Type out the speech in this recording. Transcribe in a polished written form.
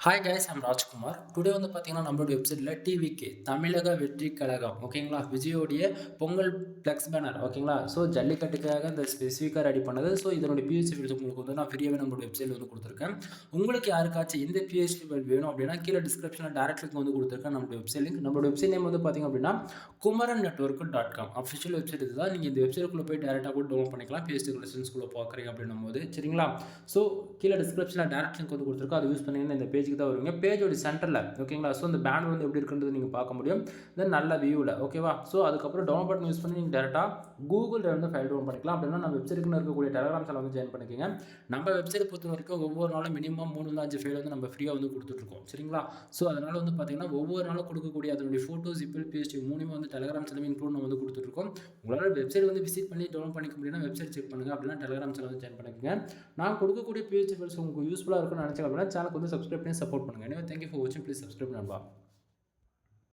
Hi guys I'm Rajkumar. Today வந்து பார்த்தீங்கன்னா நம்மளோட வெப்சைட்டில் டிவிகே தமிழக வெற்றி கழகம் ஓகேங்களா, விஜயோடைய பொங்கல் ஃப்ளெக்ஸ் பேனர் ஓகேங்களா. ஸோ ஜல்லிக்கட்டுக்காக இந்த ஸ்பெசிஃபிக்காக ரெடி பண்ணது. ஸோ இதனுடைய பிஎஸ்சி ஃபீல்ஸ் உங்களுக்கு வந்து நான் ஃப்ரீயாகவே நம்மளோட வெப்சைட்டில் வந்து கொடுத்துருக்கேன். உங்களுக்கு யாருக்காச்சும் இந்த பிஎஸ்சி ஃபீல் வேணும் அப்படின்னா கீழே டிஸ்கிரிப்ஷனில் டேரக்ட் லிங்க் வந்து கொடுத்துருக்கேன். நம்மளோட வெப்சைட் லிங்க், நம்மளோட வெப்சைட் நேம் வந்து பார்த்தீங்க அப்படின்னா kumaranNetwork.com அஃபிஷியல் வெப்சைட் இதுதான். நீங்கள் இந்த வெப்சைட்டுக்குள்ளே போய் டேரெக்டாக கூட டவுன்லோட் பண்ணிக்கலாம். பிஎஸ்சி கொலெக்ஷன்ஸ்குள்ளே பார்க்குறீங்க அப்படின்னும் போது சரிங்களா. ஸோ கீழே டிஸ்கிரிப்ஷனில் டேரக்ட் லிங்க் வந்து கொடுத்துருக்கோம். அதை யூஸ் பண்ணிங்கன்னா இந்த பேஜுக்கு தான் வருவீங்க. பேஜோட சென்டரில் ஓகேங்களா. ஸோ இந்த பேனர் வந்து எப்படி இருக்குன்றது நீங்கள் பார்க்க முடியும். தென் நல்ல வியூவில் ஓகேவா. ஸோ அதுக்கப்புறம் டவுன்லோட் பட்டன் யூஸ் பண்ணி நீங்கள் டேரெக்டாக கூகுளில் வந்து ஃபைல் டவுன் பண்ணிக்கலாம். அப்படின்னா நம்ம வெப்சைட்டுக்குன்னு இருக்கக்கூடிய டெலிகிராம் சேனல் வந்து ஜாயின் பண்ணிக்கோங்க. நம்ம வெப்சைட் பொறுத்த வரைக்கும் ஒவ்வொரு நாளும் மினிமம் 3-5 ஃபைல் வந்து நம்ம ஃப்ரீயாக வந்து கொடுத்துட்ருக்கோம் சரிங்களா. ஸோ அதனால் வந்து பார்த்தீங்கன்னா ஒவ்வொரு நாளும் கொடுக்கக்கூடிய அதனுடைய ஃபோட்டோஸ் இப்போ பிஎஸ்டி மூணுமே வந்து டெலிகிராம் சேனல் இன்க்ளூட் நம்ம வந்து கொடுத்துட்ருக்கோம். உங்களால் வெப்சைட் வந்து விசிட் பண்ணி டவுன்லோட் பண்ணிக்க முடியும்னா வெப்சைட் செக் பண்ணுங்கள். அப்படின்னா டெலிகிராம் சேனல் வந்து ஜாயின் பண்ணிக்கோங்க. நான் கொடுக்கக்கூடிய பிஹெச்டி ஃபைல்ஸ் உங்களுக்கு யூஸ்ஃபுல்லாக இருக்கும்னு நினச்சேன் அப்படின்னா சேனலுக்கு வந்து சப்ஸ்கிரைப் பண்ணி சப்போர்ட் பண்ணுங்கள். எனவே தேங்க்யூ ஃபார் வாட்சிங். ப்ளீஸ் சப்ஸ்கிரைப் நண்பா.